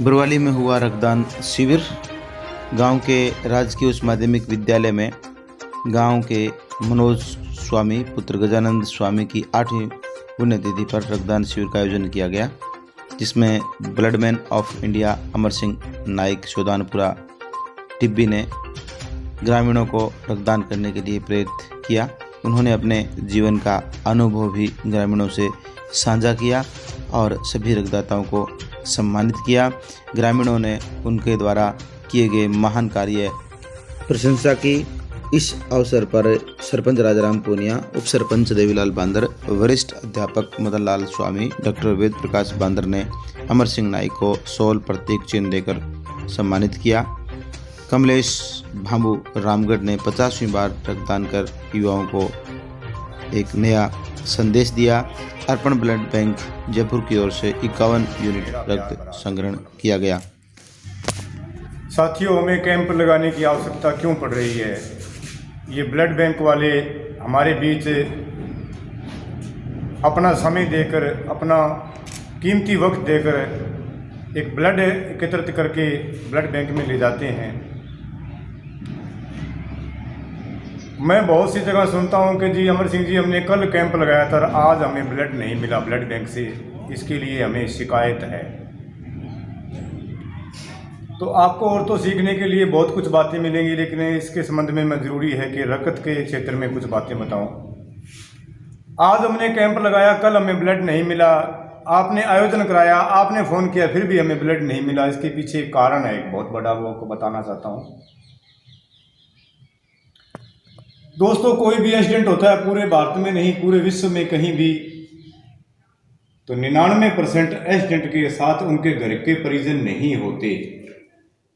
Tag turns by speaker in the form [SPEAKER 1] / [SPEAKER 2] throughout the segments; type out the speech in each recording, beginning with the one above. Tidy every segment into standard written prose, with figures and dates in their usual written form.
[SPEAKER 1] बरवाली में हुआ रक्तदान शिविर। गांव के राजकीय उच्च माध्यमिक विद्यालय में गांव के मनोज स्वामी पुत्र गजानंद स्वामी की 8वीं पुण्यतिथि पर रक्तदान शिविर का आयोजन किया गया, जिसमें ब्लडमैन ऑफ इंडिया अमर सिंह नाइक शोधानपुरा टिब्बी ने ग्रामीणों को रक्तदान करने के लिए प्रेरित किया। उन्होंने अपने जीवन का अनुभव भी ग्रामीणों से साझा किया और सभी रक्तदाताओं को सम्मानित किया। ग्रामीणों ने उनके द्वारा किए गए महान कार्य प्रशंसा की। इस अवसर पर सरपंच राजाराम पूनिया, उप सरपंच देवीलाल बांदर, वरिष्ठ अध्यापक मदन लाल स्वामी, डॉक्टर वेद प्रकाश बांदर ने अमर सिंह नाइक को शॉल प्रतीक चिन्ह देकर सम्मानित किया। कमलेश भांबू रामगढ़ ने 50वीं बार रक्तदान कर युवाओं को एक नया संदेश दिया। अर्पण ब्लड बैंक जयपुर की ओर से 51 यूनिट रक्त संग्रहण किया गया।
[SPEAKER 2] साथियों, हमें कैंप लगाने की आवश्यकता क्यों पड़ रही है? ये ब्लड बैंक वाले हमारे बीच अपना समय देकर, अपना कीमती वक्त देकर एक ब्लड एकत्रित करके ब्लड बैंक में ले जाते हैं। मैं बहुत सी जगह सुनता हूं कि जी अमर सिंह जी, हमने कल कैंप लगाया था, आज हमें ब्लड नहीं मिला ब्लड बैंक से, इसके लिए हमें शिकायत है। तो आपको और तो सीखने के लिए बहुत कुछ बातें मिलेंगी, लेकिन इसके संबंध में मैं ज़रूरी है कि रक्त के क्षेत्र में कुछ बातें बताऊं। आज हमने कैंप लगाया, कल हमें ब्लड नहीं मिला। आपने आयोजन कराया, आपने फ़ोन किया, फिर भी हमें ब्लड नहीं मिला। इसके पीछे एक कारण है, एक बहुत बड़ा, वो आपको बताना चाहता हूँ। दोस्तों, कोई भी एक्सीडेंट होता है, पूरे भारत में नहीं पूरे विश्व में कहीं भी, तो 99% एक्सीडेंट के साथ उनके घर के परिजन नहीं होते,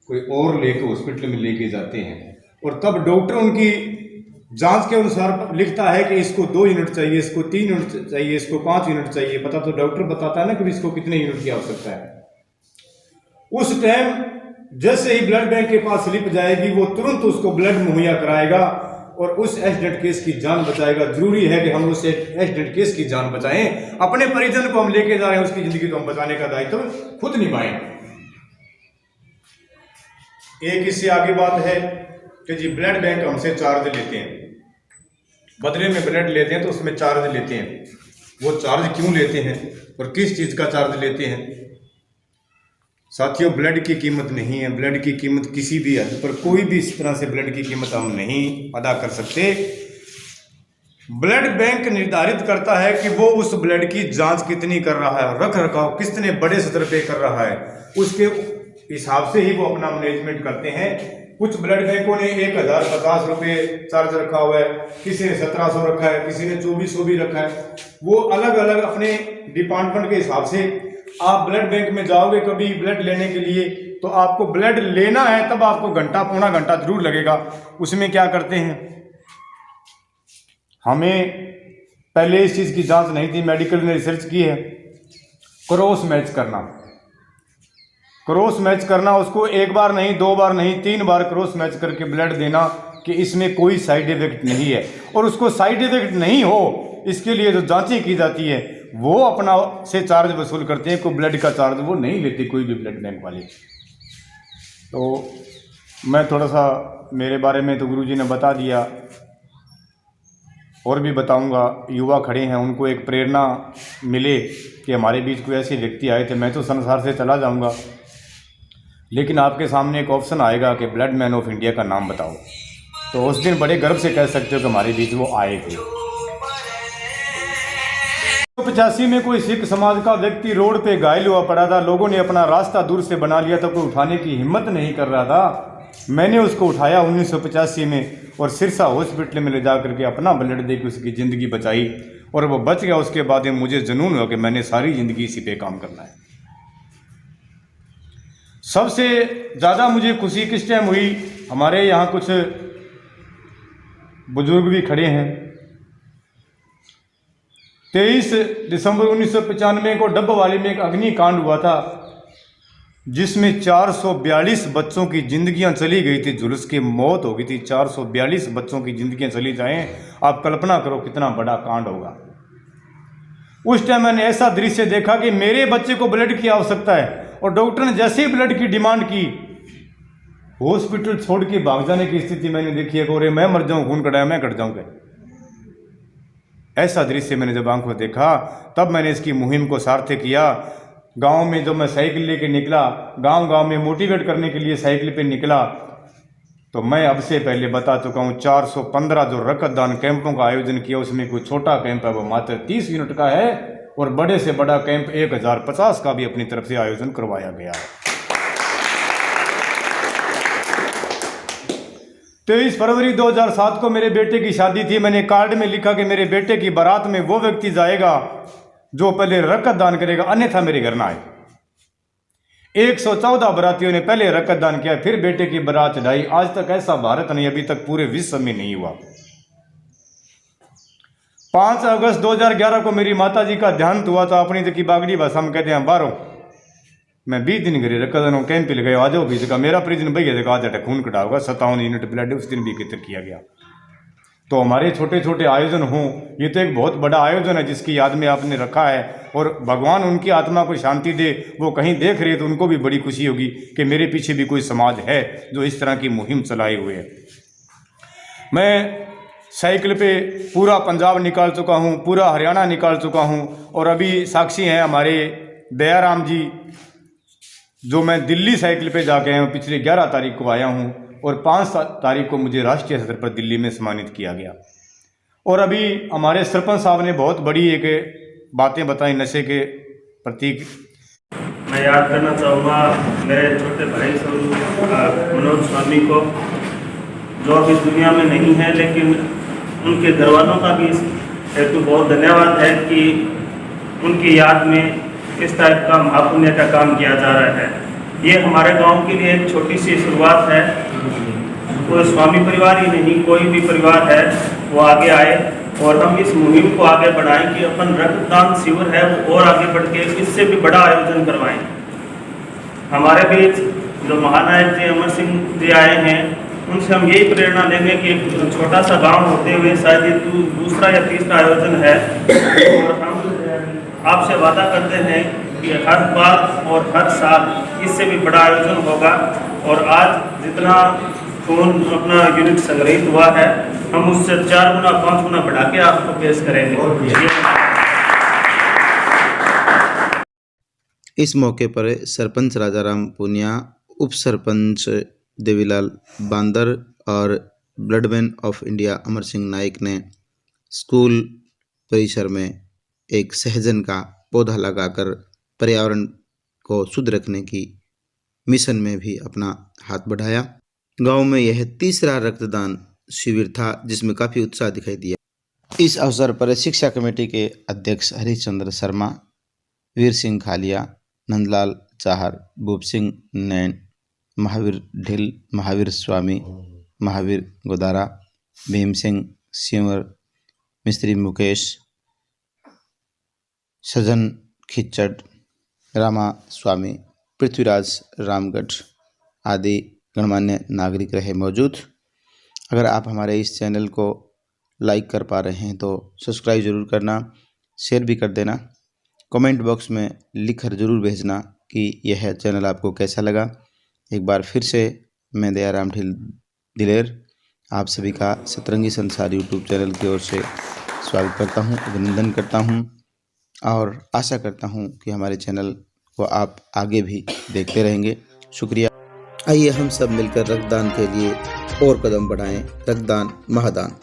[SPEAKER 2] कोई और लेकर हॉस्पिटल में लेके जाते हैं और तब डॉक्टर उनकी जांच के अनुसार लिखता है कि इसको 2 यूनिट चाहिए, इसको 3 यूनिट चाहिए, इसको 5 यूनिट चाहिए। पता तो डॉक्टर बताता है ना कि इसको कितने यूनिट की आवश्यकता है। उस टाइम जैसे ही ब्लड बैंक के पास स्लिप जाएगी, वो तुरंत उसको ब्लड मुहैया कराएगा और उस एक्सीडेंट केस की जान बचाएगा। जरूरी है कि हम उस एक्सीडेंट केस की जान बचाएं। अपने परिजन को हम लेके जा रहे हैं, उसकी जिंदगी को हम बचाने का दायित्व खुद निभाएं। एक इससे आगे बात है कि जी ब्लड बैंक हमसे चार्ज लेते हैं, बदले में ब्लड लेते हैं तो उसमें चार्ज लेते हैं। वो चार्ज क्यों लेते हैं और किस चीज़ का चार्ज लेते हैं? साथियों, ब्लड की कीमत नहीं है। ब्लड की कीमत किसी भी हद पर, कोई भी इस तरह से ब्लड की कीमत हम नहीं अदा कर सकते। ब्लड बैंक निर्धारित करता है कि वो उस ब्लड की जांच कितनी कर रहा है, रख रखाव कितने बड़े स्तर पे कर रहा है, उसके हिसाब से ही वो अपना मैनेजमेंट करते हैं। कुछ ब्लड बैंकों ने 1050 रुपये चार्ज रखा हुआ है, किसी ने 1700 रखा है, किसी ने 2400 भी रखा है। वो अलग अलग अपने डिपार्टमेंट के हिसाब से। आप ब्लड बैंक में जाओगे कभी ब्लड लेने के लिए, तो आपको ब्लड लेना है तब आपको घंटा पौना घंटा जरूर लगेगा। उसमें क्या करते हैं, हमें पहले इस चीज़ की जांच नहीं थी, मेडिकल ने रिसर्च की है। क्रॉस मैच करना, क्रॉस मैच करना, उसको 1 बार नहीं, 2 बार नहीं, 3 बार क्रॉस मैच करके ब्लड देना कि इसमें कोई साइड इफेक्ट नहीं है। और उसको साइड इफेक्ट नहीं हो, इसके लिए जो जांचें की जाती है वो अपना से चार्ज वसूल करते हैं। कोई ब्लड का चार्ज वो नहीं लेते, कोई भी ब्लड बैंक वाले। तो मैं थोड़ा सा, मेरे बारे में तो गुरुजी ने बता दिया, और भी बताऊंगा। युवा खड़े हैं, उनको एक प्रेरणा मिले कि हमारे बीच कोई ऐसे व्यक्ति आए थे। मैं तो संसार से चला जाऊंगा, लेकिन आपके सामने एक ऑप्शन आएगा कि ब्लड मैन ऑफ इंडिया का नाम बताओ, तो उस दिन बड़े गर्व से कह सकते हो कि हमारे बीच वो आए थे। 1985 में कोई सिख समाज का व्यक्ति रोड पे घायल हुआ पड़ा था। लोगों ने अपना रास्ता दूर से बना लिया था, कोई उठाने की हिम्मत नहीं कर रहा था। मैंने उसको उठाया 1985 में और सिरसा हॉस्पिटल में ले जा करके अपना ब्लड दे के उसकी ज़िंदगी बचाई और वो बच गया। उसके बाद मुझे जुनून हुआ कि मैंने सारी ज़िंदगी इसी पे काम करना है। सबसे ज़्यादा मुझे खुशी किस टाइम हुई, हमारे यहाँ कुछ बुजुर्ग भी खड़े हैं। 23 दिसंबर 1995 को डब्बावाली में एक अग्निकांड हुआ था, जिसमें 442 बच्चों की जिंदगियां चली गई थी, झुलस के मौत हो गई थी। 442 बच्चों की जिंदगियां चली जाएं, आप कल्पना करो कितना बड़ा कांड होगा। उस टाइम मैंने ऐसा दृश्य देखा कि मेरे बच्चे को ब्लड की आवश्यकता है और डॉक्टर ने जैसे ही ब्लड की डिमांड की, हॉस्पिटल छोड़ के भाग जाने की स्थिति मैंने देखी है। और मैं मर जाऊं, खून कटाया मैं कट जाऊंगा। ऐसा दृश्य मैंने जब आंखों देखा, तब मैंने इसकी मुहिम को सार्थक किया। गांव में जब मैं साइकिल लेके निकला, गांव में मोटिवेट करने के लिए साइकिल पे निकला, तो मैं अब से पहले बता चुका हूँ 415 जो रक्तदान कैंपों का आयोजन किया, उसमें कोई छोटा कैंप है वो मात्र 30 यूनिट का है और बड़े से बड़ा कैंप 1050 का भी अपनी तरफ से आयोजन करवाया गया है। 23 फरवरी 2007 को मेरे बेटे की शादी थी। मैंने कार्ड में लिखा कि मेरे बेटे की बारात में वो व्यक्ति जाएगा जो पहले रक्तदान करेगा, अन्यथा मेरे घर ना आए। 114 बारातियों ने पहले रक्तदान किया, फिर बेटे की बारात चढ़ाई। आज तक ऐसा भारत नहीं, अभी तक पूरे विश्व में नहीं हुआ। 5 अगस्त 2011 को मेरी माता जी का देहांत हुआ था। अपनी की बागड़ी भाषा में कहते हैं बारों। मैं 20 दिन घरे रक्तदान कैंप पे लगाया, आज भी जगह मेरा परिजन भैया जगह आज खून कटा होगा, 57 यूनिट ब्लड उस दिन भी एकत्र किया गया। तो हमारे छोटे छोटे आयोजन हों, ये तो एक बहुत बड़ा आयोजन है जिसकी याद में आपने रखा है, और भगवान उनकी आत्मा को शांति दे। वो कहीं देख रहे तो उनको भी बड़ी खुशी होगी कि मेरे पीछे भी कोई समाज है जो इस तरह की मुहिम चलाए हुए है। मैं साइकिल पे पूरा पंजाब निकाल चुका हूँ, पूरा हरियाणा निकाल चुका हूँ, और अभी साक्षी हैं हमारे दयाराम जी, जो मैं दिल्ली साइकिल पे जाके आया हूँ। पिछले 11 तारीख को आया हूँ और 5 तारीख को मुझे राष्ट्रीय स्तर पर दिल्ली में सम्मानित किया गया। और अभी हमारे सरपंच साहब ने बहुत बड़ी एक बातें बताई नशे के प्रतीक।
[SPEAKER 3] मैं याद करना चाहूँगा मेरे छोटे भाई मनोज स्वामी को, जो अब इस दुनिया में नहीं है, लेकिन उनके घर वालों का भी हेतु बहुत धन्यवाद है कि उनकी याद में इस टाइप का महापुण्य का काम किया जा रहा है। ये हमारे गांव के लिए एक छोटी सी शुरुआत है। कोई स्वामी परिवार ही नहीं, कोई भी परिवार है वो आगे आए और हम इस मुहिम को आगे बढ़ाएं कि अपन रक्तदान शिविर है वो और आगे बढ़ के इससे भी बड़ा आयोजन करवाएं। हमारे बीच जो महानायक जी अमर सिंह जी आए हैं, उनसे हम यही प्रेरणा लेंगे कि एक छोटा सा गांव होते हुए शायद ये दूसरा या तीसरा आयोजन है, और हम आपसे वादा करते हैं कि हर बार और हर साल इससे भी बड़ा आयोजन होगा। और आज जितना खून अपना यूनिट संग्रहित हुआ है, हम उससे 4 गुना 5 गुना बढ़ा के आपको पेश करेंगे।
[SPEAKER 1] इस मौके पर सरपंच राजाराम पुनिया, उप सरपंच देवीलाल बांदर और ब्लडमैन ऑफ इंडिया अमर सिंह नाइक ने स्कूल परिसर में एक सहजन का पौधा लगाकर पर्यावरण को शुद्ध रखने की मिशन में भी अपना हाथ बढ़ाया। गांव में यह तीसरा रक्तदान शिविर था जिसमें काफ़ी उत्साह दिखाई दिया। इस अवसर पर शिक्षा कमेटी के अध्यक्ष हरिश्चंद्र शर्मा, वीर सिंह खालिया, नंदलाल चाहर, भूप सिंह नैन, महावीर ढिल, महावीर स्वामी, महावीर गोदारा, भीम सिंह सिंवर, मिस्त्री मुकेश, सजन खिच्चड़, रामा स्वामी, पृथ्वीराज रामगढ़ आदि गणमान्य नागरिक रहे मौजूद। अगर आप हमारे इस चैनल को लाइक कर पा रहे हैं तो सब्सक्राइब ज़रूर करना, शेयर भी कर देना, कमेंट बॉक्स में लिखकर ज़रूर भेजना कि यह चैनल आपको कैसा लगा। एक बार फिर से मैं दयाराम दिलेर आप सभी का सतरंगी संसार यूट्यूब चैनल की ओर से स्वागत करता हूं, अभिनंदन करता हूं और आशा करता हूं कि हमारे चैनल को आप आगे भी देखते रहेंगे। शुक्रिया। आइए हम सब मिलकर रक्तदान के लिए और कदम बढ़ाएं। रक्तदान महादान।